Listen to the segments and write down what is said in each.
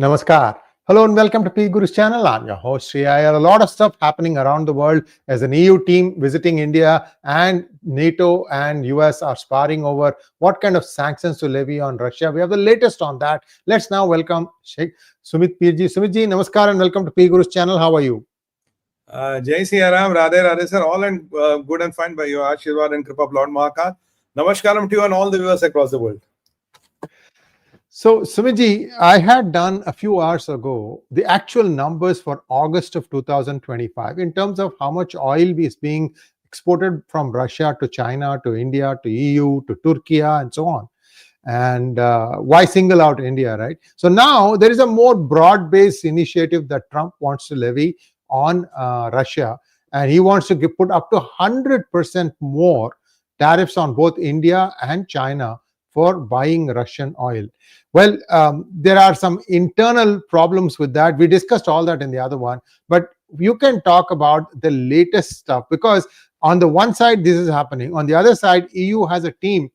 Namaskar. Hello and welcome to PGurus channel. I'm your host Sree Iyer. A lot of stuff happening around the world as an EU team visiting India, and NATO and US are sparring over what kind of sanctions to levy on Russia. We have the latest on that. Let's now welcome Sheikh Sumit Pirji. Sumit ji, namaskar and welcome to PGurus channel. How are you? Jai Siya Ram, Radhe Radhe sir, all and good and fine by your Ashirwad and Kripa of Lord 𝗏𝗏𝗏. Namaskaram to you and all the viewers across the world. So, Sumit, I had done a few hours ago the actual numbers for August of 2025 in terms of how much oil is being exported from Russia to China, to India, to EU, to Turkey, and so on. And why single out India, right? So now there is a more broad-based initiative that Trump wants to levy on Russia, and he wants to put up to 100% more tariffs on both India and China for buying Russian oil. Well, there are some internal problems with that. We discussed all that in the other one, but you can talk about the latest stuff, because on the one side this is happening, on the other side EU has a team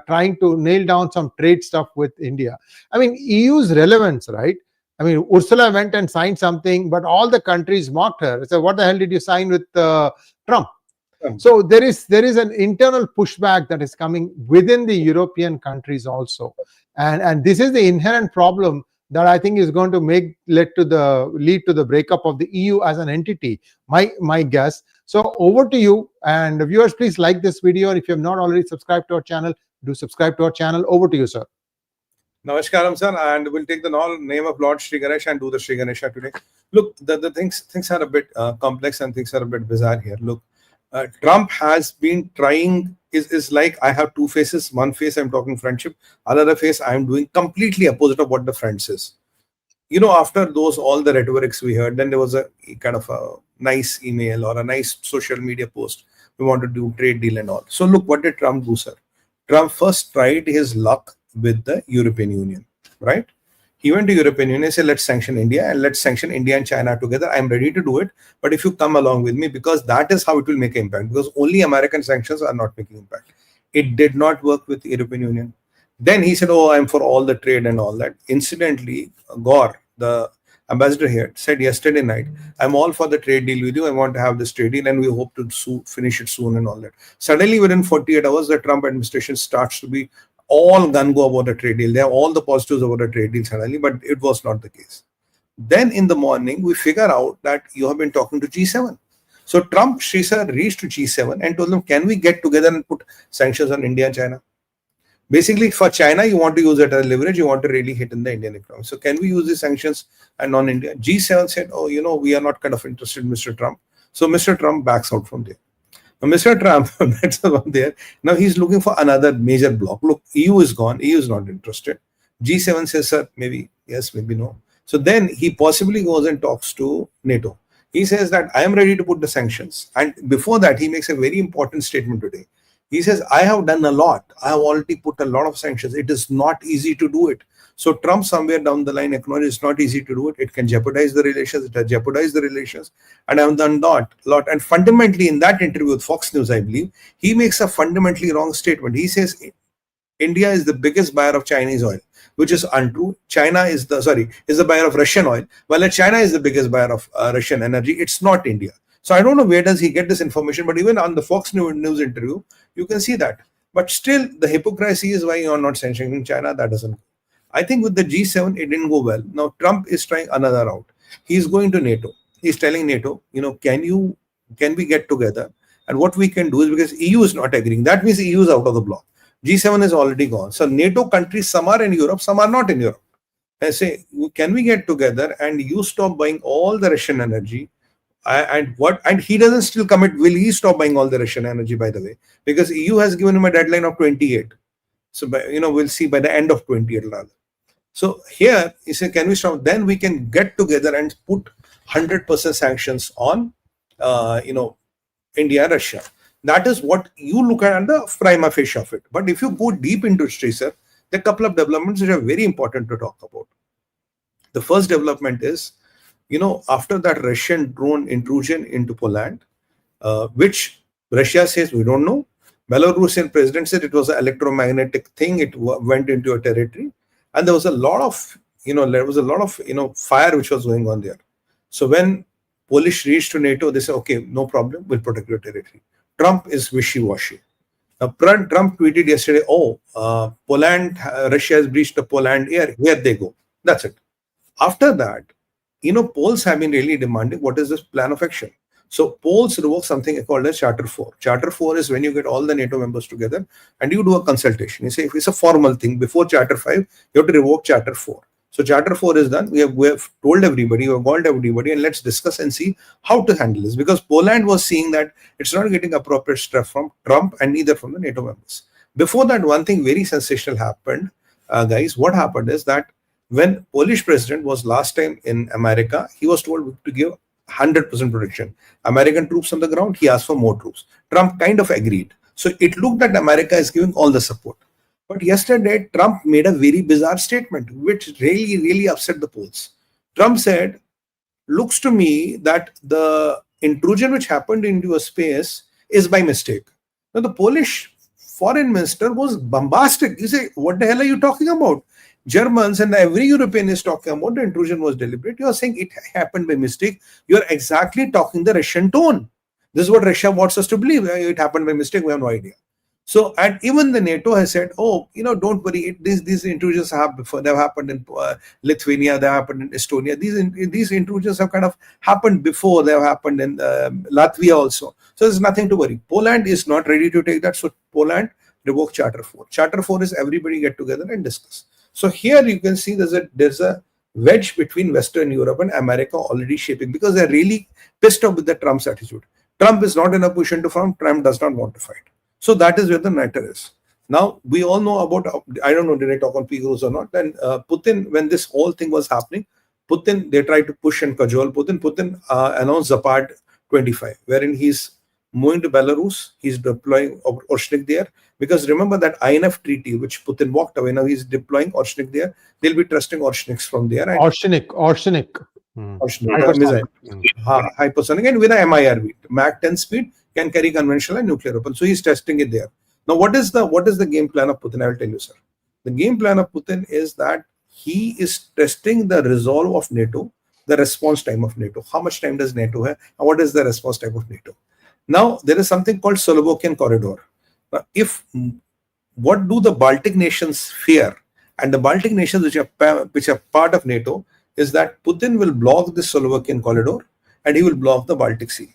trying to nail down some trade stuff with India. I mean, EU's relevance, right? I mean, Ursula went and signed something, but all the countries mocked her. So what the hell did you sign with Trump? So there is an internal pushback that is coming within the European countries also, and this is the inherent problem that I think is going to lead to the breakup of the EU as an entity. My guess. So over to you, and viewers, please like this video, and if you have not already subscribed to our channel, do subscribe to our channel. Over to you, sir. Namaskaram, sir, and we'll take the name of Lord Sri Ganesh and do the Sri Ganesha today. Look, the things are a bit complex and things are a bit bizarre here. Look. Trump has been trying, is like, I have two faces. One face I'm talking friendship, another face I'm doing completely opposite of what the friend says. You know, after all the rhetorics we heard, then there was a kind of a nice email or a nice social media post. We want to do trade deal and all. So look, what did Trump do, sir? Trump first tried his luck with the European Union, right? He went to European Union and said, let's sanction India and let's sanction India and China together. I'm ready to do it. But if you come along with me, because that is how it will make an impact, because only American sanctions are not making impact. It did not work with the European Union. Then he said, oh, I'm for all the trade and all that. Incidentally, 𝗏𝗏𝗏, the ambassador here, said yesterday night, I'm all for the trade deal with you. I want to have this trade deal and we hope to finish it soon and all that. Suddenly, within 48 hours, the Trump administration starts to be all gung-ho about a trade deal. They have all the positives about a trade deal suddenly, but it was not the case. Then in the morning, we figure out that you have been talking to G7. So Trump, Sri sir, reached to G7 and told them, can we get together and put sanctions on India and China? Basically, for China, you want to use it as leverage, you want to really hit in the Indian economy. So can we use these sanctions and non-India? G7 said, oh, you know, we are not kind of interested in Mr. Trump. So Mr. Trump backs out from there. Now, Mr. Trump, that's the one there. Now he's looking for another major block. Look, EU is gone. EU is not interested. G7 says, sir, maybe yes, maybe no. So then he possibly goes and talks to NATO. He says that I am ready to put the sanctions. And before that, he makes a very important statement today. He says, I have done a lot. I have already put a lot of sanctions. It is not easy to do it. So Trump somewhere down the line acknowledged it's not easy to do it. It can jeopardize the relations. It has jeopardized the relations. And I have done a lot. And fundamentally in that interview with Fox News, I believe, he makes a fundamentally wrong statement. He says India is the biggest buyer of Chinese oil, which is untrue. China is the buyer of Russian oil. While China is the biggest buyer of Russian energy, it's not India. So I don't know where does he get this information, but even on the Fox News interview, you can see that. But still, the hypocrisy is why you are not sanctioning China. That doesn't go. I think with the G7, it didn't go well. Now, Trump is trying another route. He's going to NATO. He's telling NATO, you know, can we get together? And what we can do is, because EU is not agreeing, that means EU is out of the bloc. G7 is already gone. So NATO countries, some are in Europe, some are not in Europe. I say, can we get together and you stop buying all the Russian energy? And he doesn't still commit. Will he stop buying all the Russian energy, by the way? Because EU has given him a deadline of 28. So, we'll see by the end of 28 rather. So here he said, can we stop? Then we can get together and put 100% sanctions on, India and Russia. That is what you look at the prima facie of it. But if you go deep into history, sir, there are a couple of developments which are very important to talk about. The first development is, after that Russian drone intrusion into Poland, which Russia says we don't know. Belarusian president said it was an electromagnetic thing. It went into a territory. And there was a lot of there was a lot of, fire which was going on there. So when Polish reached to NATO, they said, okay, no problem, we'll protect your territory. Trump is wishy-washy. Now, Trump tweeted yesterday, Poland, Russia has breached the Poland air. Here they go. That's it. After that, Poles have been really demanding what is this plan of action. So Poles revoke something called as Charter 4. Charter 4 is when you get all the NATO members together and you do a consultation. You say if it's a formal thing, before Charter 5, you have to revoke Charter 4. So Charter 4 is done. We have told everybody, we have called everybody, and let's discuss and see how to handle this. Because Poland was seeing that it's not getting appropriate stuff from Trump and neither from the NATO members. Before that, one thing very sensational happened, guys. What happened is that when Polish president was last time in America, he was told to give 100% protection. American troops on the ground, he asked for more troops. Trump kind of agreed. So it looked that America is giving all the support. But yesterday, Trump made a very bizarre statement, which really, really upset the Poles. Trump said, looks to me that the intrusion which happened into a space is by mistake. Now, the Polish foreign minister was bombastic. You say, what the hell are you talking about? Germans and every European is talking about the intrusion was deliberate. You are saying it happened by mistake. You are exactly talking the Russian tone. This is what Russia wants us to believe. It happened by mistake. We have no idea. So, and even the NATO has said, don't worry, these intrusions have before. They've happened in Lithuania, they have happened in Estonia. These intrusions have kind of happened before. They have happened in Latvia also. So there's nothing to worry. Poland is not ready to take that. So Poland revoke Charter 4. Charter 4 is everybody get together and discuss. So here you can see there's a wedge between Western Europe and America already shaping because they're really pissed off with the Trump's attitude. Trump is not in a position to fight. Trump does not want to fight. So that is where the matter is. Now, we all know about, I don't know, did I talk on PGurus or not? Then Putin, when this whole thing was happening, they tried to push and cajole Putin. Putin announced 𝗤𝗏 25, wherein he's moving to Belarus. He's deploying 𝗟𝗏𝗡𝗏 there. Because remember that INF treaty, which Putin walked away, now he's deploying 𝗟𝗏𝗡𝗏 there. They'll be trusting 𝗟𝗏𝗡s from there. 𝗟𝗏𝗡𝗏. Hypersonic and with a MIRV, Mach 10 speed, can carry conventional and nuclear weapons. So he's testing it there. Now, what is the game plan of Putin? I will tell you, sir. The game plan of Putin is that he is testing the resolve of NATO, the response time of NATO. How much time does NATO have? And what is the response time of NATO? Now, there is something called Slovakian corridor. Now, what do the Baltic nations fear? And the Baltic nations which are part of NATO is that Putin will block the Slovakian corridor and he will block the Baltic Sea.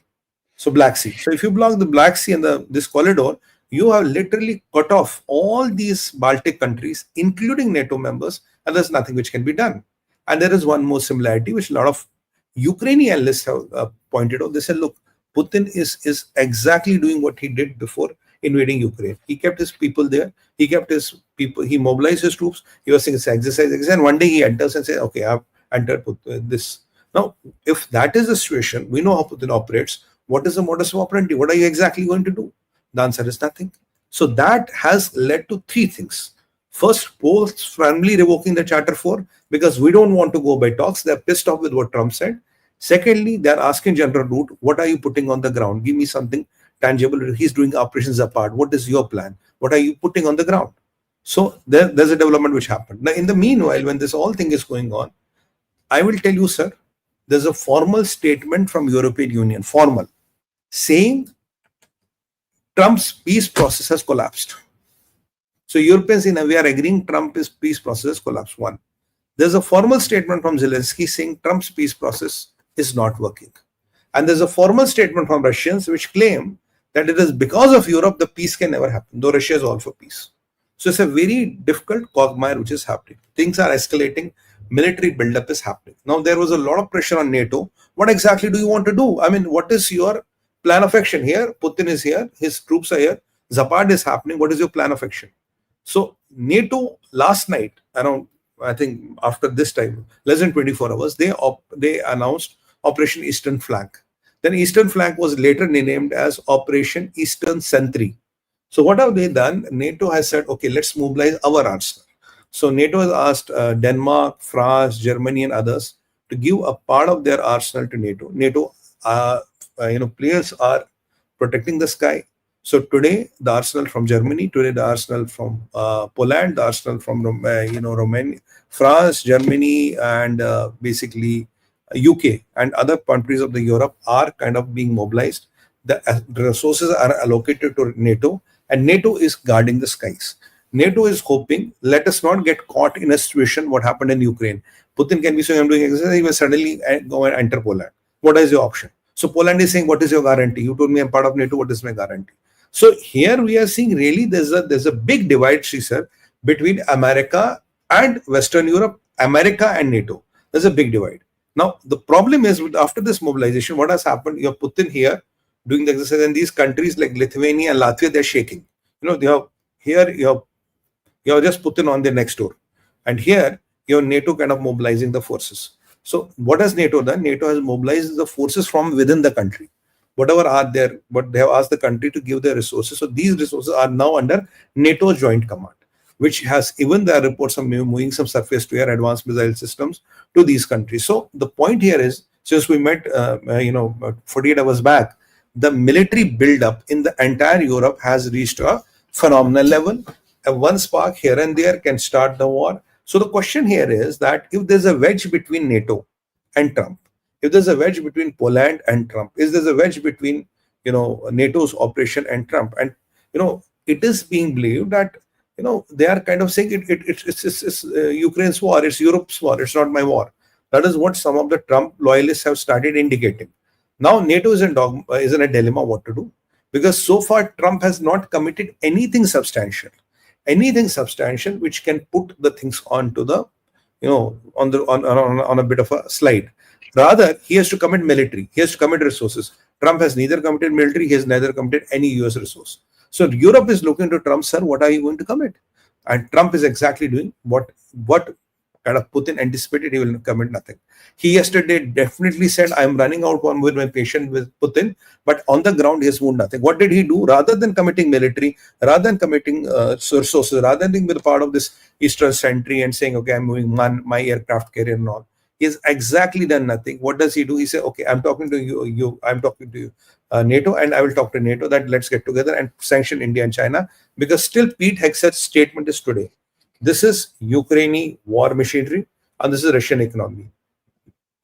So Black Sea. So if you block the Black Sea and this corridor, you have literally cut off all these Baltic countries, including NATO members, and there's nothing which can be done. And there is one more similarity, which a lot of Ukrainian analysts have pointed out. They said, look, Putin is exactly doing what he did before invading Ukraine. He kept his people there. He kept his people. He mobilized his troops. He was saying it's exercise. And one day he enters and says, okay, I've entered this. Now, if that is the situation, we know how Putin operates. What is the modus operandi? What are you exactly going to do? The answer is nothing. So that has led to three things. First, Poles firmly revoking the Charter 4 because we don't want to go by talks. They're pissed off with what Trump said. Secondly, they're asking General Root, what are you putting on the ground? Give me something tangible. He's doing operations apart. What is your plan? What are you putting on the ground? So there's a development which happened. Now, in the meanwhile, when this whole thing is going on, I will tell you, sir, there's a formal statement from European Union, formal, saying Trump's peace process has collapsed. So Europeans, we are agreeing Trump's peace process has collapsed. One. There's a formal statement from Zelensky saying Trump's peace process is not working. And there's a formal statement from Russians which claim that it is because of Europe the peace can never happen, though Russia is all for peace. So it's a very difficult quagmire which is happening. Things are escalating. Military buildup is happening. Now, there was a lot of pressure on NATO. What exactly do you want to do? I mean, what is your plan of action here? Putin is here. His troops are here. 𝗤𝗏𝗏 is happening. What is your plan of action? So NATO last night, around, I think after this time, less than 24 hours, they announced Operation Eastern Flank. Then Eastern Flank was later renamed as Operation Eastern Sentry. So what have they done? NATO has said, okay, let's mobilize our arsenal. So NATO has asked Denmark, France, Germany and others to give a part of their arsenal to NATO. NATO players are protecting the sky. So today the arsenal from Germany, today the arsenal from Poland, the arsenal from Romania, France, Germany, and basically UK and other countries of the Europe are kind of being mobilized. The resources are allocated to NATO, and NATO is guarding the skies. NATO is hoping, let us not get caught in a situation what happened in Ukraine. Putin can be saying, I'm doing exercise, he will suddenly go and enter Poland. What is your option? So Poland is saying, what is your guarantee? You told me I'm part of NATO, what is my guarantee? So here we are seeing really there's a big divide, Sree sir, between America and Western Europe, America and NATO. There's a big divide. Now, the problem is after this mobilization, what has happened? You have Putin here doing the exercise, and these countries like Lithuania and Latvia, they're shaking. They have here, you have just Putin on their next door. And here, you have NATO kind of mobilizing the forces. So what has NATO done? NATO has mobilized the forces from within the country. Whatever are there, but they have asked the country to give their resources. So these resources are now under NATO joint command, which has even the reports of moving some surface-to-air advanced missile systems to these countries. So the point here is, since we met 48 hours back, the military build-up in the entire Europe has reached a phenomenal level. One spark here and there can start the war. So the question here is that if there's a wedge between NATO and Trump, if there's a wedge between Poland and Trump, is there's a wedge between NATO's operation and Trump, and it is being believed that they are kind of saying it's Ukraine's war, it's Europe's war, it's not my war. That is what some of the Trump loyalists have started indicating. Now NATO is in a dilemma what to do, because so far Trump has not committed anything substantial which can put the things onto the on a bit of a slide. Rather, he has to commit military, he has to commit resources. Trump has neither committed military, he has neither committed any US resource. So Europe is looking to Trump, sir, what are you going to commit? And Trump is exactly doing what kind of Putin anticipated. He will commit nothing. He yesterday definitely said, I'm running out with my patience with Putin, but on the ground he has moved nothing. What did he do? Rather than committing military, rather than committing resources, rather than being part of this Eastern Sentry and saying, okay, I'm moving my aircraft carrier and all, he has exactly done nothing. What does he do? He said, okay, I'm talking to you, I'm talking to you, NATO, and I will talk to NATO that let's get together and sanction India and China, because still Pete Hegseth's statement is today. This is Ukrainian war machinery and this is Russian economy.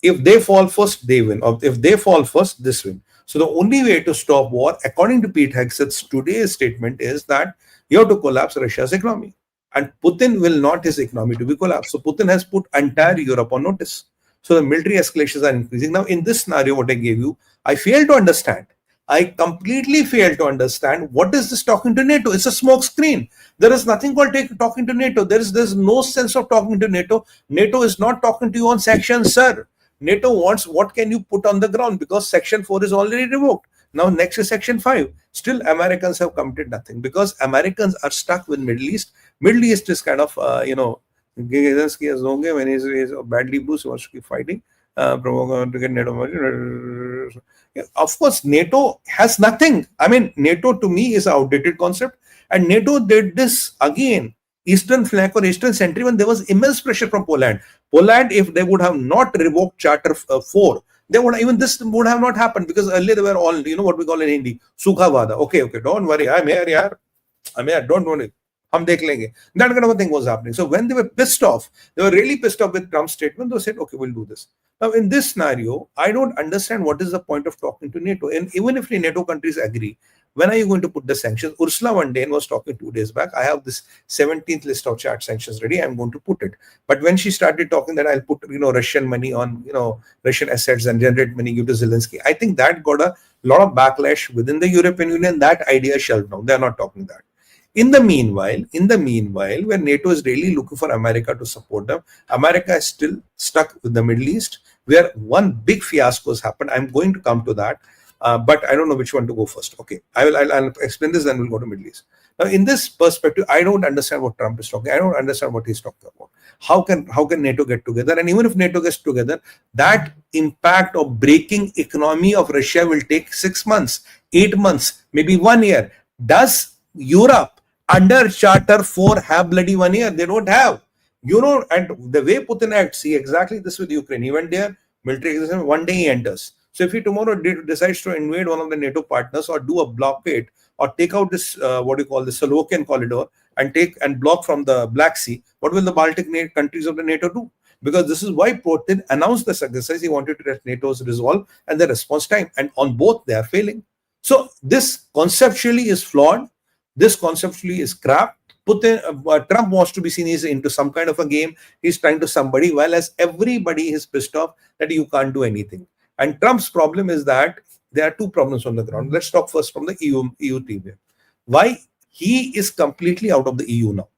If they fall first, they win. Or if they fall first, this win. So the only way to stop war, according to Pete Hegseth's today's statement, is that you have to collapse Russia's economy. And Putin will not his economy to be collapsed. So Putin has put entire Europe on notice. So the military escalations are increasing. Now, in this scenario, what I gave you, I fail to understand. I completely fail to understand what is this talking to NATO. It's a smoke screen. There is nothing called talking to NATO. There's no sense of talking to NATO. NATO is not talking to you on sanctions, sir. NATO wants what can you put on the ground, because Section 4 is already revoked. Now next is Section 5. Still Americans have committed nothing because Americans are stuck with Middle East. Middle East is kind of, 𝗤𝗧𝗏 as long when he is badly bruised, he wants to keep fighting. To get NATO. Of course, NATO has nothing. I mean, NATO to me is an outdated concept, and NATO did this again. Eastern flank or Eastern Sentry, when there was immense pressure from Poland. Poland, if they would have not revoked Charter 4, they would even this would have not happened, because earlier they were all, what we call in Hindi, Sukha Vada. Okay, don't worry, I'm here, don't worry. Hum dekh lenge. That kind of a thing was happening. So when they were pissed off, they were really pissed off with Trump's statement. They said, okay, we'll do this. Now, in this scenario, I don't understand what is the point of talking to NATO. And even if the NATO countries agree, when are you going to put the sanctions? Ursula von der Leyen was talking 2 days back. I have this 17th list of chat sanctions ready. I'm going to put it. But when she started talking that I'll put, Russian money on, Russian assets and generate money, give to Zelensky, I think that got a lot of backlash within the European Union. That idea shelved now. They're not talking that. In the meanwhile, when NATO is really looking for America to support them, America is still stuck with the Middle East, where one big fiasco has happened. I'm going to come to that, but I don't know which one to go first. Okay, I'll explain this, then we'll go to Middle East. Now, in this perspective, I don't understand what Trump is talking. I don't understand what he's talking about. How can NATO get together? And even if NATO gets together, that impact of breaking economy of Russia will take 6 months, 8 months, maybe 1 year. Does Europe under Charter 4 have bloody 1 year? They don't have. And the way Putin acts, see exactly this with Ukraine. He went there, military exercise, one day he enters. So if he tomorrow decides to invade one of the NATO partners or do a blockade or take out this the Slovakian corridor and take and block from the Black Sea, what will the Baltic countries of the NATO do? Because this is why Putin announced this exercise. He wanted to let NATO's resolve and the response time, and on both they are failing. So this conceptually is flawed. This conceptually is crap. Trump wants to be seen as into some kind of a game. He's trying to somebody, while as everybody is pissed off that you can't do anything. And Trump's problem is that there are two problems on the ground. Let's talk first from the EU team here. Why he is completely out of the EU now?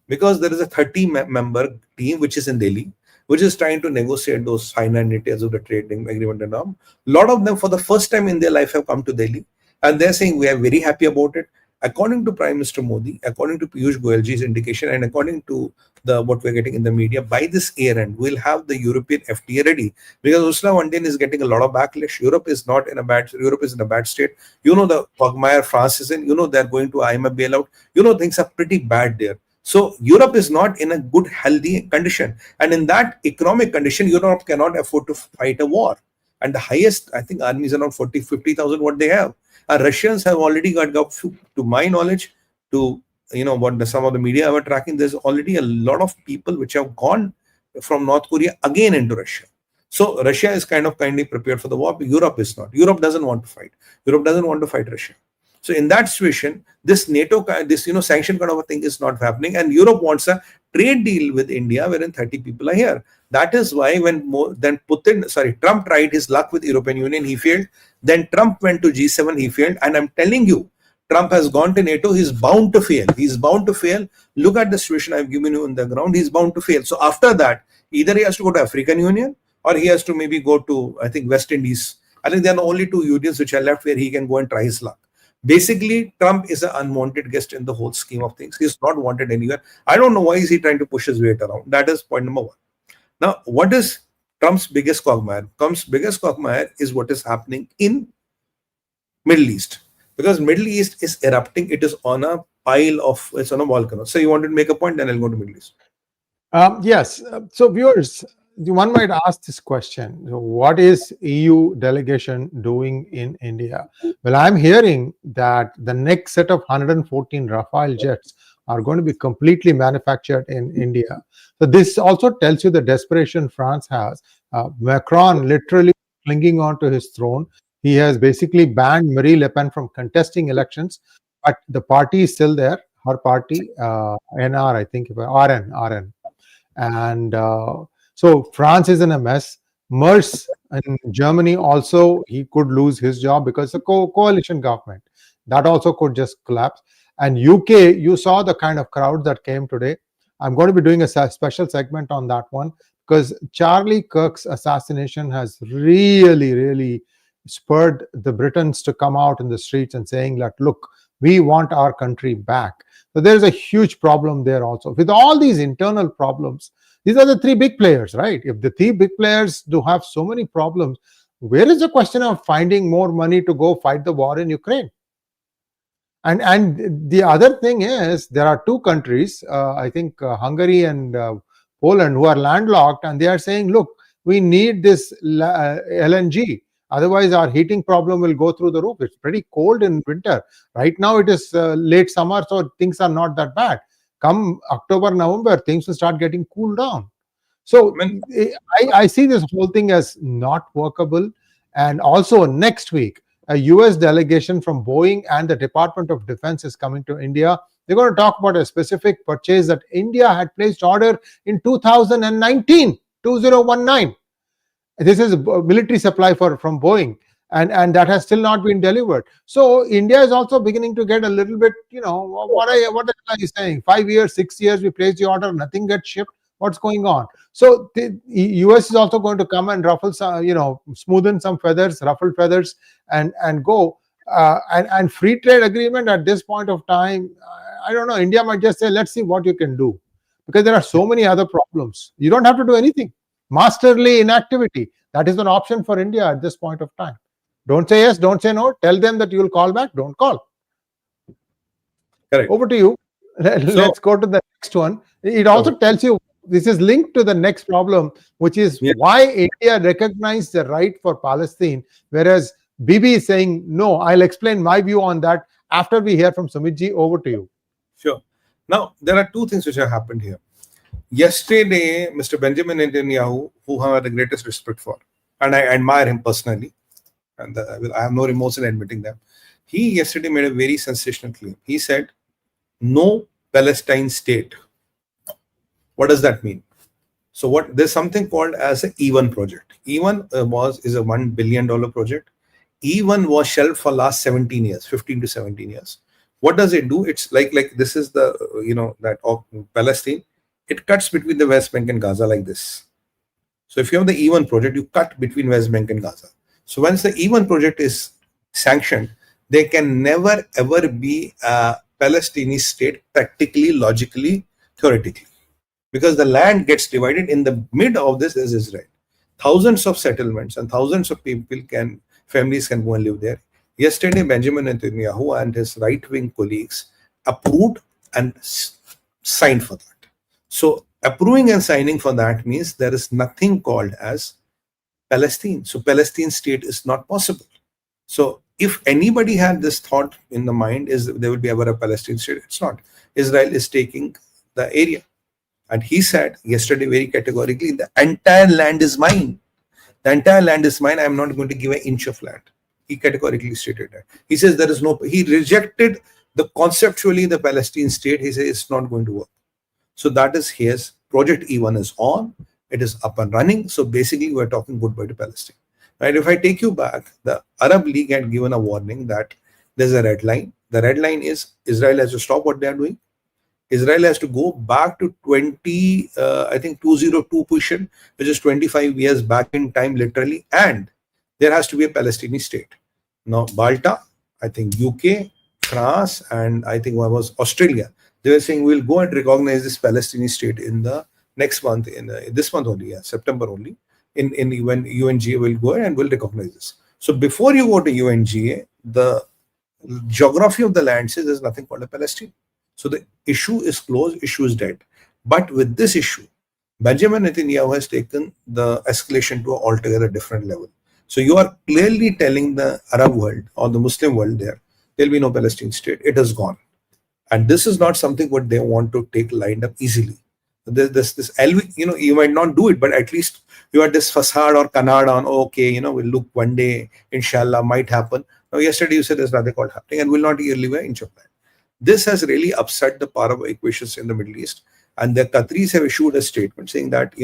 Because there is a 30-member team which is in Delhi, which is trying to negotiate those final details of the trading agreement and all. A lot of them for the first time in their life have come to Delhi, and they're saying we are very happy about it. According to Prime Minister Modi, according to 𝗔𝗎 𝗠𝗏𝗏𝗏's indication, and according to what we're getting in the media, by this year end, we'll have the European FTA ready. Because Ursula von der Leyen is getting a lot of backlash. Europe is in a bad state. You know the quagmire France is in. You know they're going to IMF bailout. You know things are pretty bad there. So Europe is not in a good, healthy condition. And in that economic condition, Europe cannot afford to fight a war. And the highest, I think, army is around 50,000 what they have. Russians have already got, to my knowledge, to what some of the media were tracking, there's already a lot of people which have gone from North Korea again into Russia. So Russia is kindly prepared for the war, but Europe is not. Europe doesn't want to fight. Europe doesn't want to fight Russia. So in that situation, this NATO, sanction kind of a thing is not happening, and Europe wants a trade deal with India wherein 30 people are here. That is why Trump tried his luck with European Union, he failed. Then Trump went to G7, he failed. And I'm telling you, Trump has gone to NATO, he's bound to fail. He's bound to fail. Look at the situation I've given you on the ground, he's bound to fail. So after that, either he has to go to African Union, or he has to maybe go to, I think, West Indies. I think there are only two unions which are left where he can go and try his luck. Basically, Trump is an unwanted guest in the whole scheme of things. He's not wanted anywhere. I don't know why is he trying to push his weight around. That is point number one. Now, what is Trump's biggest quagmire? Trump's biggest quagmire is what is happening in Middle East. Because Middle East is erupting. It is on a it's on a volcano. So you wanted to make a point, then I'll go to Middle East. Yes. So viewers, one might ask this question: what is EU delegation doing in India? Well, I'm hearing that the next set of 114 Rafale jets are going to be completely manufactured in India. So this also tells you the desperation France has. Macron literally clinging on to his throne. He has basically banned Marine Le Pen from contesting elections, but the party is still there. Her party, NR, I think, RN. And so France is in a mess. Merz in Germany also, he could lose his job because the coalition government. That also could just collapse. And UK, you saw the kind of crowd that came today. I'm going to be doing a special segment on that one because Charlie Kirk's assassination has really spurred the Britons to come out in the streets and saying that, look, we want our country back. So there's a huge problem there also. With all these internal problems, these are the three big players, right? If the three big players do have so many problems, where is the question of finding more money to go fight the war in Ukraine? And the other thing is, there are two countries, I think Hungary and Poland, who are landlocked, and they are saying, look, we need this LNG. Otherwise, our heating problem will go through the roof. It's pretty cold in winter. Right now, it is late summer, so things are not that bad. Come October, November, things will start getting cooled down. So I see this whole thing as not workable. And also next week, a US delegation from Boeing and the Department of Defense is coming to India. They're going to talk about a specific purchase that India had placed order in 2019. This is a military supply from Boeing, and that has still not been delivered. So India is also beginning to get a little bit, what are you saying? 5 years, 6 years, we place the order, nothing gets shipped. What's going on? So the US is also going to come and ruffle some, smoothen some feathers, ruffle feathers, and go. And free trade agreement at this point of time, I don't know. India might just say, let's see what you can do, because there are so many other problems. You don't have to do anything. Masterly inactivity, that is an option for India at this point of time. Don't say yes, don't say no. Tell them that you will call back. Don't call. Correct. Over to you. Let's go to the next one. It also tells you, this is linked to the next problem, which is why India recognized the right for Palestine, whereas Bibi is saying, no, I'll explain my view on that After we hear from Sumit-ji, over to you. Sure. Now, there are two things which have happened here. Yesterday, Mr. Benjamin Netanyahu, who I have the greatest respect for, and I admire him personally, and I have no remorse in admitting that, he yesterday made a very sensational claim. He said, no Palestine state. What does that mean? So there's something called as a 𝗼𝗏 project. 𝗼𝗏 is a $1 billion project. 𝗼𝗏 was shelved for last 17 years, 15 to 17 years. What does it do? It's like this is the, that of Palestine. It cuts between the West Bank and Gaza like this. So if you have the 𝗼𝗏 project, you cut between West Bank and Gaza. So once the 𝗼𝗏 project is sanctioned, there can never ever be a Palestinian state practically, logically, theoretically. Because the land gets divided. In the mid of this is Israel. Thousands of settlements and thousands of families can go and live there. Yesterday, Benjamin Netanyahu and his right-wing colleagues approved and signed for that. So approving and signing for that means there is nothing called as Palestine. So Palestine state is not possible. So if anybody had this thought in the mind, is there will be ever a Palestine state, it's not. Israel is taking the area. And he said yesterday very categorically, the entire land is mine. The entire land is mine. I am not going to give an inch of land. He categorically stated that. He says there is no, he rejected conceptually the Palestine state. He says it's not going to work. So that is his project. 𝗼𝗏 is on. It is up and running. So basically we're talking goodbye to Palestine. Right? If I take you back, the Arab League had given a warning that there's a red line. The red line is Israel has to stop what they are doing. Israel has to go back to 2002 position, which is 25 years back in time, literally, and there has to be a Palestinian state. Now, Malta, I think UK, France, and I think one was Australia. They were saying we'll go and recognize this Palestinian state in the next month, this month only, September only. When UNGA will go and will recognize this. So before you go to UNGA, the geography of the land says there's nothing called a Palestine. So the issue is closed, issue is dead. But with this issue, Benjamin Netanyahu has taken the escalation to an altogether different level. So you are clearly telling the Arab world or the Muslim world there'll be no Palestinian state. It is gone. And this is not something what they want to take lined up easily. This you might not do it, but at least you had this facade or canard on, okay, we'll look one day, inshallah, might happen. Now, yesterday you said there's nothing called happening and will not leave an inch of land. This has really upset the power equations in the Middle East. And the Qataris have issued a statement saying that,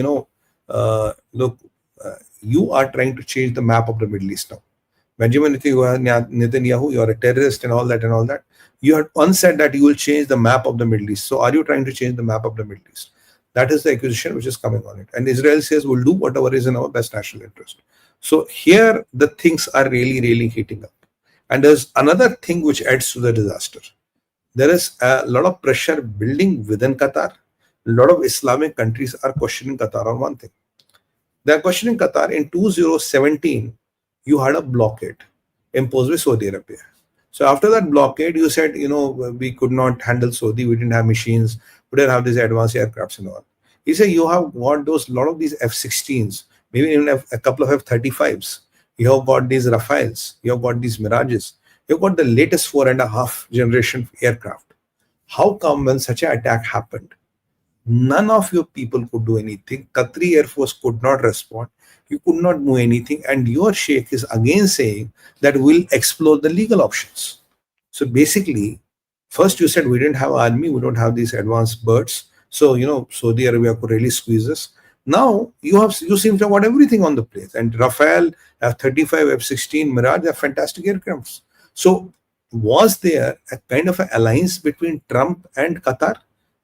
look, you are trying to change the map of the Middle East now. Benjamin Netanyahu, you are a terrorist and all that. You had once said that you will change the map of the Middle East. So are you trying to change the map of the Middle East? That is the accusation which is coming on it. And Israel says we'll do whatever is in our best national interest. So here the things are really, really heating up. And there's another thing which adds to the disaster. There is a lot of pressure building within Qatar. A lot of Islamic countries are questioning Qatar on one thing. They are questioning Qatar. In 2017, you had a blockade imposed by Saudi Arabia. So after that blockade, you said, we could not handle Saudi. We didn't have machines. We didn't have these advanced aircrafts and all. He said, you have got a lot of these F-16s, maybe even a couple of F-35s. You have got these Rafales. You have got these Mirages. You've got the latest 4.5 generation aircraft. How come when such an attack happened, none of your people could do anything? Qatari Air Force could not respond. You could not do anything. And your sheikh is again saying that we'll explore the legal options. So basically, first you said we didn't have army, we don't have these advanced birds. So, Saudi Arabia could really squeeze us. Now you seem to have got everything on the plate. And Rafale, F-35, F-16, Mirage are fantastic aircrafts. So was there a kind of an alliance between Trump and Qatar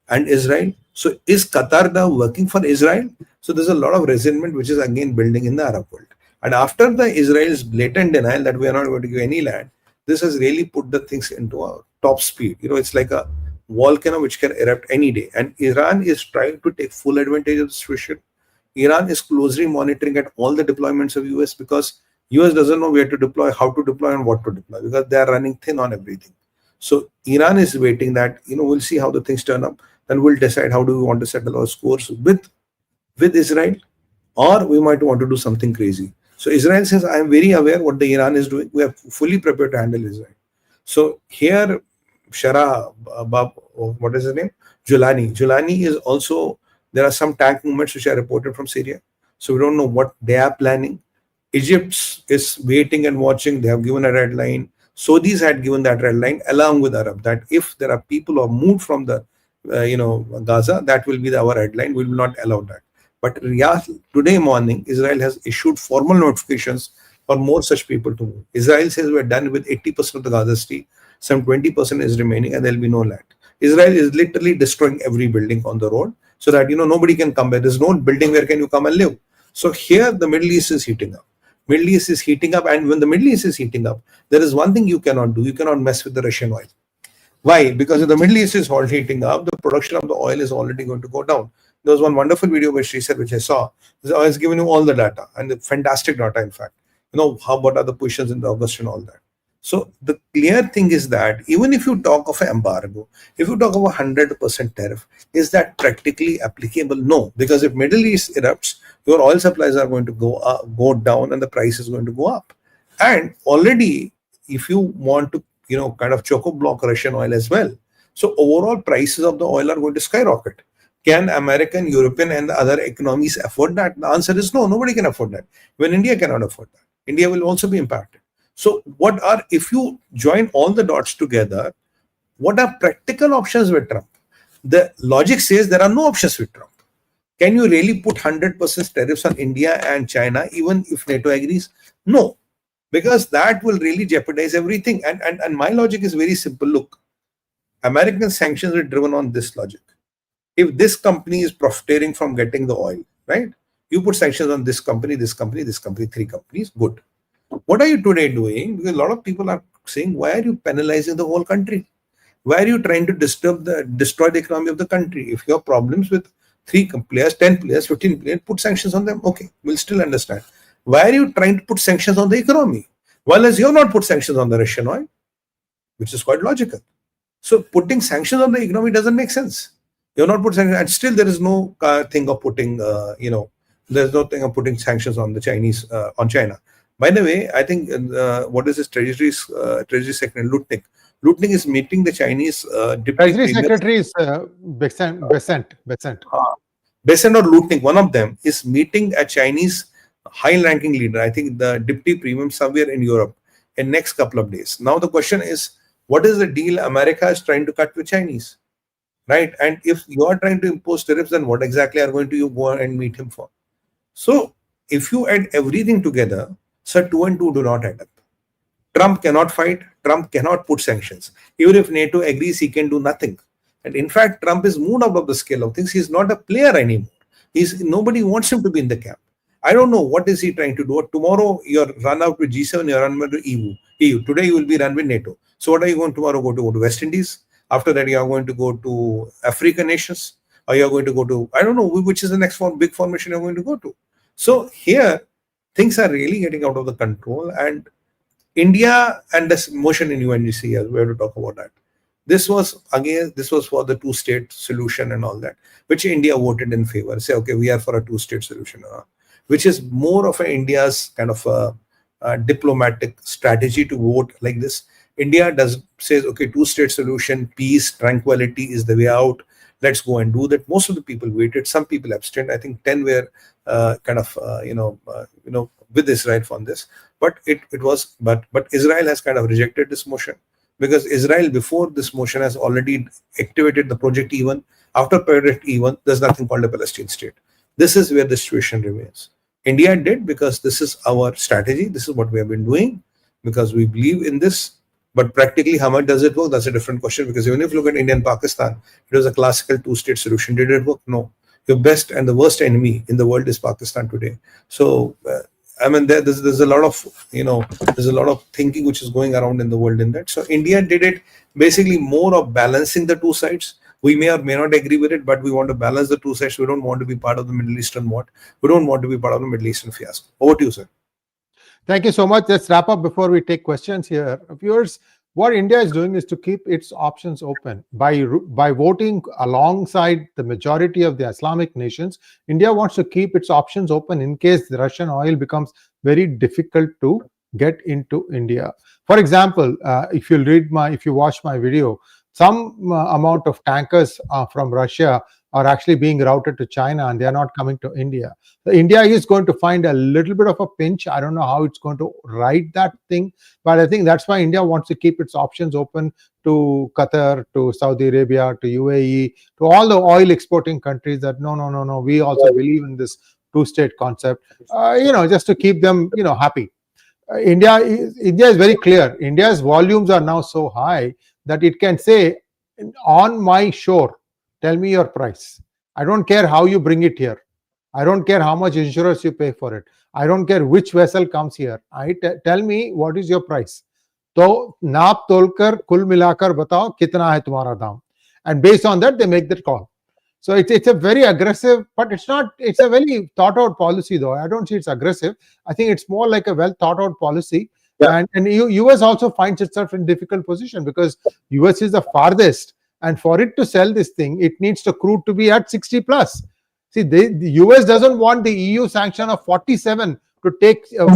and Israel? So is Qatar now working for Israel? So there's a lot of resentment which is again building in the Arab world. And after the Israel's blatant denial that we are not going to give any land, this has really put the things into a top speed. It's like a volcano which can erupt any day. And Iran is trying to take full advantage of the situation. Iran is closely monitoring at all the deployments of US because US doesn't know where to deploy, how to deploy, and what to deploy because they are running thin on everything. So Iran is waiting that, we'll see how the things turn up. Then we'll decide how do we want to settle our scores with Israel, or we might want to do something crazy. So Israel says, I am very aware what the Iran is doing. We are fully prepared to handle Israel. So here, what is his name? Julani is also, there are some tank movements which are reported from Syria. So we don't know what they are planning. Egypt is waiting and watching. They have given a red line. Saudis had given that red line along with Arab, that if there are people who are moved from the Gaza, that will be our red line. We will not allow that. But today morning, Israel has issued formal notifications for more such people to move. Israel says we're done with 80% of the Gaza Strip. Some 20% is remaining, and there will be no land. Israel is literally destroying every building on the road so that nobody can come back. There's no building where can you come and live. So here the Middle East is heating up. Middle East is heating up, and when the Middle East is heating up, there is one thing you cannot do. You cannot mess with the Russian oil. Why? Because if the Middle East is all heating up, the production of the oil is already going to go down. There was one wonderful video by Sree which I saw. I was giving you all the data, and the fantastic data, in fact. What are the positions in the August and all that. So the clear thing is that even if you talk of an embargo, if you talk of 100% tariff, is that practically applicable? No, because if Middle East erupts, your oil supplies are going to go down, and the price is going to go up. And already, if you want to, kind of choco-block Russian oil as well, so overall prices of the oil are going to skyrocket. Can American, European, and the other economies afford that? The answer is no. Nobody can afford that. When India cannot afford that, India will also be impacted. So if you join all the dots together, what are practical options with Trump? The logic says there are no options with Trump. Can you really put 100% tariffs on India and China, even if NATO agrees? No, because that will really jeopardize everything. And my logic is very simple. Look, American sanctions are driven on this logic. If this company is profiteering from getting the oil, right? You put sanctions on this company, this company, this company, 3 companies, good. What are you today doing? Because a lot of people are saying, why are you penalizing the whole country? Why are you trying to destroy the economy of the country? If you have problems with 3 players, 10 players, 15 players, put sanctions on them. Okay, we'll still understand. Why are you trying to put sanctions on the economy? Well, as you have not put sanctions on the Russian oil, which is quite logical. So putting sanctions on the economy doesn't make sense. You have not put sanctions, and still there is no thing of putting, there's no thing of putting sanctions on the Chinese, on China. By the way, I think what is this Treasury Secretary Lutnick? Lutnick is meeting the Chinese Treasury Secretary is Bessent or Lutnick, one of them, is meeting a Chinese high-ranking leader, I think the deputy premium somewhere in Europe, in next couple of days. Now the question is, what is the deal America is trying to cut with Chinese, right? And if you are trying to impose tariffs, then what exactly are going to you go and meet him for? So if you add everything together, so 2 and 2 do not add up. Trump cannot fight. Trump cannot put sanctions. Even if NATO agrees, he can do nothing. And in fact, Trump is moved out of the scale of things. He's not a player anymore. Nobody wants him to be in the camp. I don't know what is he trying to do. Tomorrow you're run out with G7, you're run with EU. Today you will be run with NATO. So what are you going tomorrow? Go to West Indies? After that you are going to go to African nations? Or you are going to go to, I don't know, which is the next big formation you're going to go to. So here, things are really getting out of the control, and India and this motion in UNGC, we have to talk about that. This was for the 2-state solution and all that, which India voted in favor. Say, okay, we are for a 2-state solution, which is more of India's kind of a diplomatic strategy to vote like this. India says, okay, 2-state solution, peace, tranquility is the way out. Let's go and do that. Most of the people waited. Some people abstained. I think 10 were with Israel on this. But but Israel has kind of rejected this motion, because Israel before this motion has already activated the Project E1. After Project E1, there's nothing called a Palestinian state. This is where the situation remains. India did, because this is our strategy. This is what we have been doing, because we believe in this. But practically, how much does it work? That's a different question, because even if you look at India and Pakistan, it was a classical 2-state solution. Did it work? No. Your best and the worst enemy in the world is Pakistan today. So, there's a lot of thinking which is going around in the world in that. So India did it basically more of balancing the 2 sides. We may or may not agree with it, but we want to balance the 2 sides. We don't want to be part of the Middle Eastern war. We don't want to be part of the Middle Eastern fiasco. Over to you, sir. Thank you so much. Let's wrap up before we take questions here. Viewers, what India is doing is to keep its options open. By voting alongside the majority of the Islamic nations, India wants to keep its options open in case the Russian oil becomes very difficult to get into India. For example, if you watch my video, some amount of tankers from Russia are actually being routed to China, and they are not coming to India. So India is going to find a little bit of a pinch. I don't know how it's going to ride that thing, but I think that's why India wants to keep its options open to Qatar, to Saudi Arabia, to UAE, to all the oil exporting countries that no, we also believe in this two-state concept, just to keep them, happy. India is very clear. India's volumes are now so high that it can say, on my shore, tell me your price. I don't care how you bring it here. I don't care how much insurance you pay for it. I don't care which vessel comes here. Tell me what is your price. तो नाप तोलकर कुल मिलाकर बताओ कितना है तुम्हारा दाम. And based on that, they make that call. So it's a very aggressive, but it's a very thought out policy though. I don't see it's aggressive. I think it's more like a well thought out policy. Yeah. And US also finds itself in difficult position because US is the farthest. And for it to sell this thing, it needs the crude to be at 60 plus. See, the US doesn't want the EU sanction of 47 to take a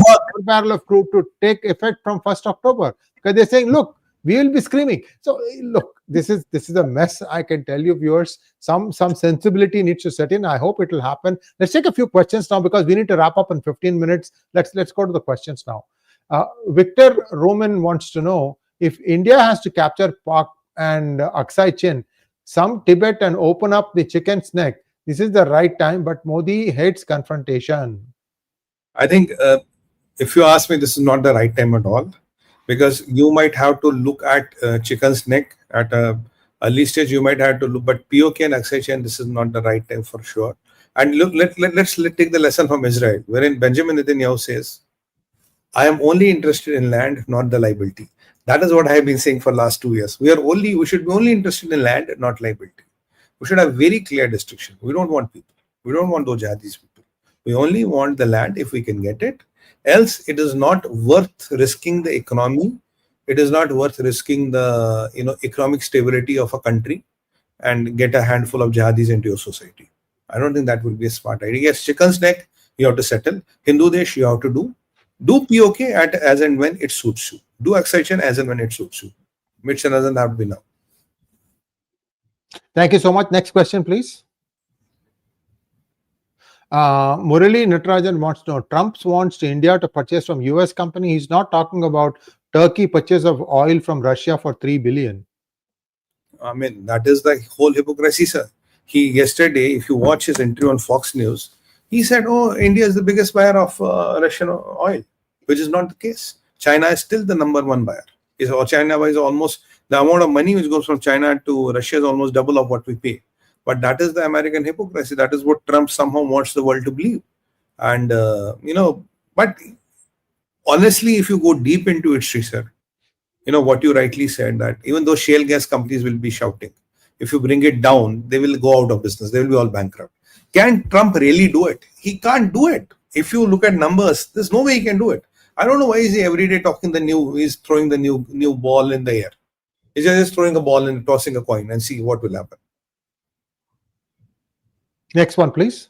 barrel of crude to take effect from 1st October. Because they're saying, look, we will be screaming. So look, this is a mess. I can tell you, viewers, some sensibility needs to set in. I hope it will happen. Let's take a few questions now because we need to wrap up in 15 minutes. Let's go to the questions now. Victor Roman wants to know if India has to capture Pak and Aksai Chin, some Tibet and open up the chicken's neck. This is the right time, but Modi hates confrontation. I think if you ask me, this is not the right time at all, because you might have to look at chicken's neck at a early stage. You might have to look, but POK and Aksai Chin, this is not the right time for sure. And look, let's take the lesson from Israel, wherein Benjamin Netanyahu says, I am only interested in land, not the liability. That is what I have been saying for the last 2 years. We should be only interested in land, not liability. We should have very clear distinction. We don't want people. We don't want those jihadis people. We only want the land if we can get it. Else, it is not worth risking the economy. It is not worth risking the economic stability of a country and get a handful of jihadis into your society. I don't think that would be a smart idea. Yes, chicken's neck, you have to settle. Hindu Desh, you have to do. Do POK as and when it suits you. Do Aksai Chin as and when it suits you. Midson doesn't have to be now. Thank you so much. Next question, please. Murali Natarajan wants to know, Trump wants India to purchase from US company. He's not talking about Turkey purchase of oil from Russia for $3 billion. I mean, that is the whole hypocrisy, sir. Yesterday, if you watch his interview on Fox News, he said, oh, India is the biggest buyer of Russian oil, which is not the case. China is still the #1 buyer. China buys almost the amount of money which goes from China to Russia is almost double of what we pay. But that is the American hypocrisy. That is what Trump somehow wants the world to believe. And, but honestly, if you go deep into it, Sree sir, what you rightly said, that even though shale gas companies will be shouting, if you bring it down, they will go out of business. They will be all bankrupt. Can Trump really do it? He can't do it. If you look at numbers, there's no way he can do it. I don't know why is he every day he's throwing the new ball in the air. He's just throwing a ball and tossing a coin and see what will happen. Next one, please.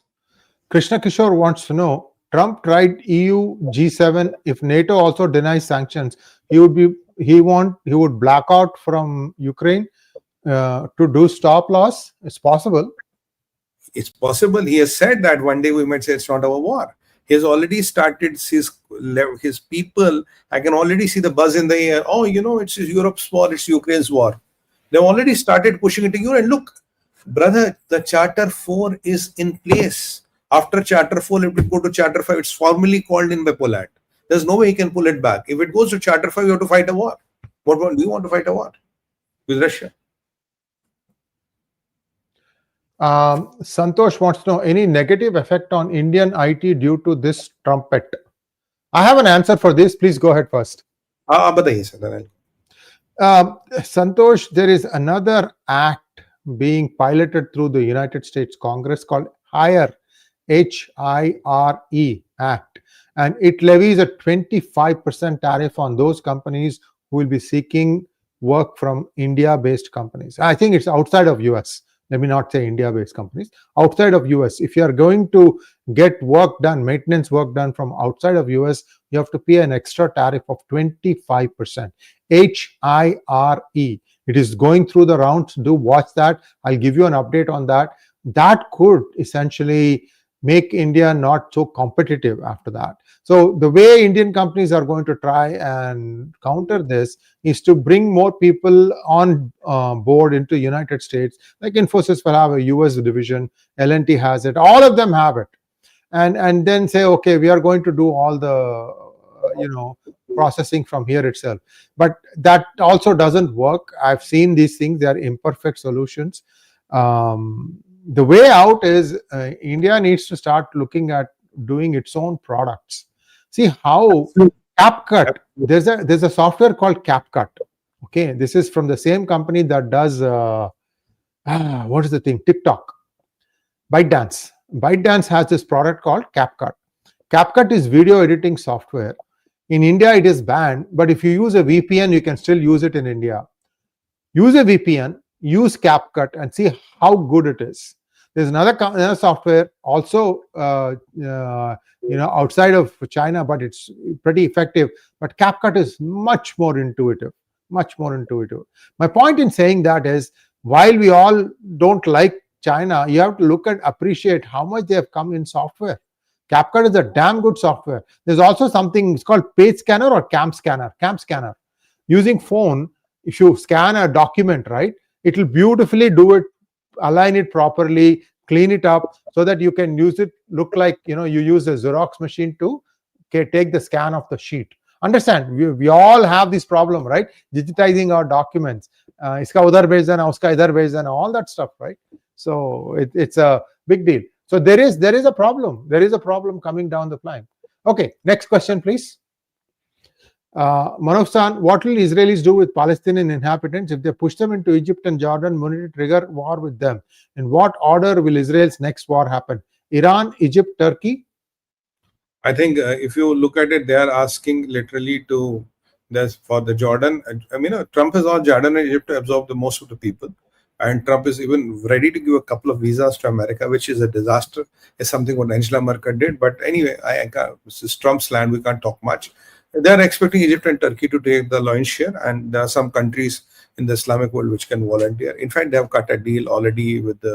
Krishna Kishore wants to know, Trump tried EU G7. If NATO also denies sanctions, he would black out from Ukraine to do stop loss. It's possible. It's possible. He has said that one day we might say it's not our war. He has already started his people. I can already see the buzz in the air. Oh, it's Europe's war, it's Ukraine's war. They've already started pushing it to you. And look, brother, the Charter 4 is in place. After Charter 4, it will go to Charter 5. It's formally called in by Poland. There's no way he can pull it back. If it goes to Charter 5, you have to fight a war. What do you want to fight a war? With Russia. Santosh wants to know, any negative effect on Indian IT due to this trumpet? I have an answer for this. Please go ahead first. Santosh, there is another act being piloted through the United States Congress called HIRE, HIRE Act, and it levies a 25% tariff on those companies who will be seeking work from India-based companies. I think it's outside of US. let me not say India-based companies, outside of US. If you are going to get work done, maintenance work done from outside of US, you have to pay an extra tariff of 25%. HIRE. It is going through the rounds. Do watch that. I'll give you an update on that. That could essentially make India not so competitive after that. So the way Indian companies are going to try and counter this is to bring more people on board into United States. Like Infosys will have a US division, L&T has it, all of them have it. And then say, okay, we are going to do all the processing from here itself. But that also doesn't work. I've seen these things. They are imperfect solutions. The way out is India needs to start looking at doing its own products. See how CapCut, there's a software called CapCut. Okay, this is from the same company that does what is the thing? TikTok. ByteDance. ByteDance has this product called CapCut. CapCut is video editing software. In India, it is banned, but if you use a VPN, you can still use it in India. Use a VPN, use CapCut, and see how good it is. There's another software also, outside of China, but it's pretty effective. But CapCut is much more intuitive, much more intuitive. My point in saying that is, while we all don't like China, you have to appreciate how much they have come in software. CapCut is a damn good software. There's also something, it's called Page Scanner or Cam Scanner. Cam Scanner. Using phone, if you scan a document, right, it will beautifully do it, align it properly, clean it up so that you can use it, look like, you use a Xerox machine to take the scan of the sheet. Understand, we all have this problem, right? Digitizing our documents. Iska udhar bhej dena, uska idhar bhej dena, all that stuff, right? So it's a big deal. So there is a problem. There is a problem coming down the line. Okay, next question, please. Manoj-san, what will Israelis do with Palestinian inhabitants if they push them into Egypt and Jordan, money to trigger war with them? In what order will Israel's next war happen? Iran, Egypt, Turkey? I think if you look at it, they are asking literally for the Jordan. I mean, Trump has asked Jordan and Egypt to absorb the most of the people. And Trump is even ready to give a couple of visas to America, which is a disaster. It's something what Angela Merkel did. But anyway, this is Trump's land. We can't talk much. They're expecting Egypt and Turkey to take the lion's share. And there are some countries in the Islamic world which can volunteer. In fact, they have cut a deal already with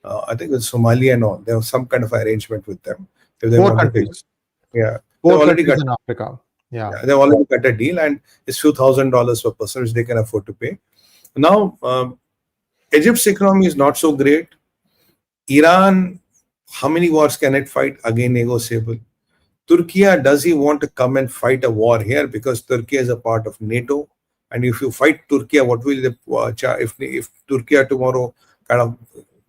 I think with Somalia and all. They have some kind of arrangement with them. If they 4 countries. Yeah. They've already cut in Africa. Yeah. They've already cut a deal, and it's few $1,000s per person, which they can afford to pay. Now, Egypt's economy is not so great. Iran, how many wars can it fight? Again, negotiable. Turkey, does he want to come and fight a war here? Because Turkey is a part of NATO. And if you fight Turkey, what will if Turkey tomorrow kind of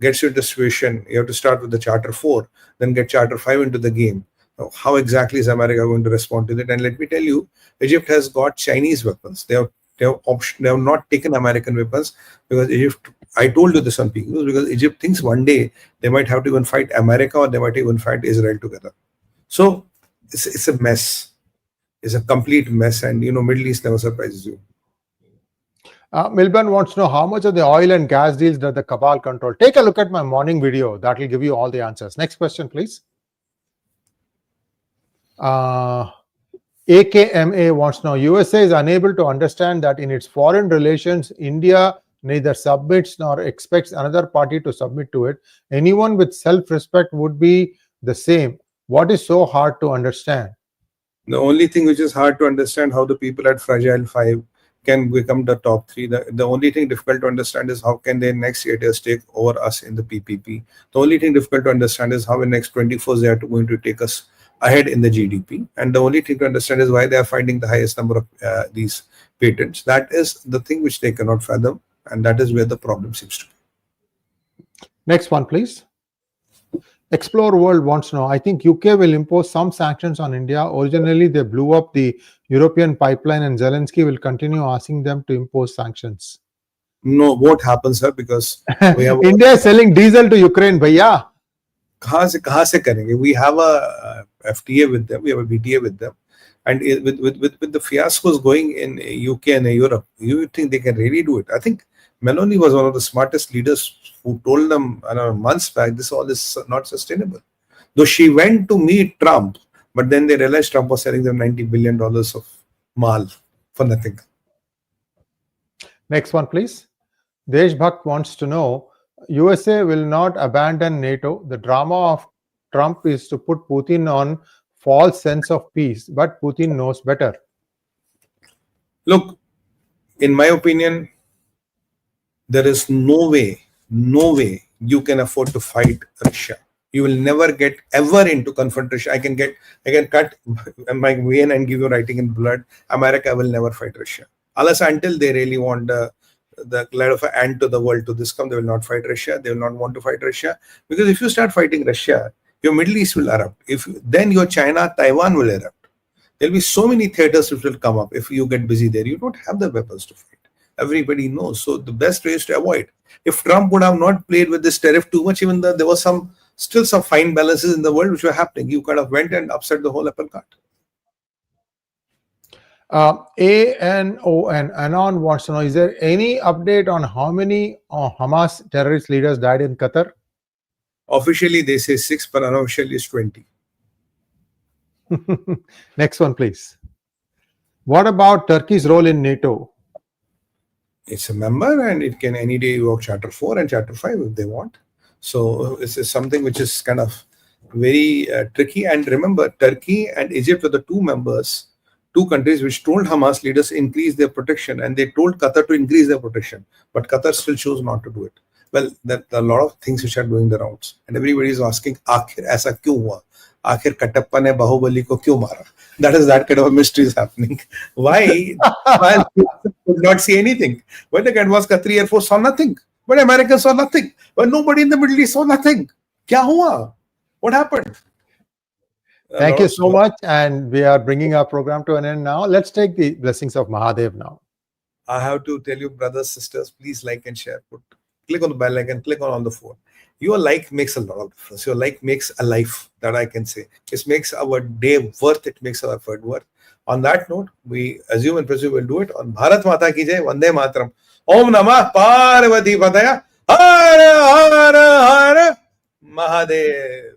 gets into the situation, you have to start with the Charter 4, then get Charter 5 into the game. Now, how exactly is America going to respond to that? And let me tell you, Egypt has got Chinese weapons. They have not taken American weapons because Egypt, I told you this on PGurus, because Egypt thinks one day they might have to even fight America or they might even fight Israel together. So it's a mess. It's a complete mess, and Middle East never surprises you. Milburn wants to know how much of the oil and gas deals does the cabal control. Take a look at my morning video. That will give you all the answers. Next question, please. AKMA wants to know, USA is unable to understand that in its foreign relations, India neither submits nor expects another party to submit to it. Anyone with self-respect would be the same. What is so hard to understand? The only thing which is hard to understand, how the people at Fragile 5 can become the top 3. The only thing difficult to understand is how can they negotiators take over us in the PPP. The only thing difficult to understand is how in next 24 they are going to take us ahead in the GDP. And the only thing to understand is why they are finding the highest number of these patents. That is the thing which they cannot fathom, and that is where the problem seems to be. Next one, please. Explore World wants to know, I think UK will impose some sanctions on India. Originally, they blew up the European pipeline, and Zelensky will continue asking them to impose sanctions. No, what happens, sir? Because we have India is selling diesel to Ukraine, bhaiya. kahan se karenge? We have a FTA with them, we have a VTA with them, and with the fiascos going in UK and Europe, you think they can really do it? I think Meloni was one of the smartest leaders who told them months back, this all is not sustainable. Though she went to meet Trump, but then they realized Trump was selling them $90 billion of mal for nothing. Next one, please. 𝗤𝗏𝗃 wants to know, USA will not abandon NATO. The drama of Trump is to put Putin on false sense of peace, but Putin knows better. Look, in my opinion, there is no way you can afford to fight Russia. You will never get ever into confrontation. I can cut my vein and give you writing in blood. America will never fight Russia. Unless until they really want the lead of an end to the world to this come, they will not fight Russia. They will not want to fight Russia. Because if you start fighting Russia, your Middle East will erupt. Then your China, Taiwan will erupt. There will be so many theaters which will come up if you get busy there. You don't have the weapons to fight. Everybody knows. So the best way is to avoid. If Trump would have not played with this tariff too much, even though there was still some fine balances in the world which were happening, you kind of went and upset the whole apple cart. Anon wants to know, is there any update on how many Hamas terrorist leaders died in Qatar? Officially, they say 6, but unofficially it's 20. Next one, please. What about Turkey's role in NATO? It's a member and it can any day invoke Charter 4 and Charter 5 if they want. So this is something which is kind of very tricky. And remember, Turkey and Egypt were the two countries which told Hamas leaders increase their protection, and they told Qatar to increase their protection. But Qatar still chose not to do it. Well, there are a lot of things which are doing the rounds. And everybody is asking, आखिर ऐसा क्यों हुआ? आखिर कटप्पा ने बाहुबली को क्यों मारा? That kind of a mystery is happening. Why? While people could not see anything. When the Qatari Air Force saw nothing. When Americans saw nothing. When nobody in the Middle East saw nothing. क्या हुआ? What happened? Thank you so much. And we are bringing our program to an end now. Let's take the blessings of 𝗏𝗏𝗏 now. I have to tell you, brothers, sisters, please like and share. Click on the bell icon, click on the phone. Your like makes a lot of difference. Your like makes a life, that I can say. It makes our day worth, it makes our effort worth. On that note, we assume and presume we'll do it on Bharat Mata Ki Jai, Vande Mataram. Om Namah Parvati Padaya, Har Har Har Mahadev.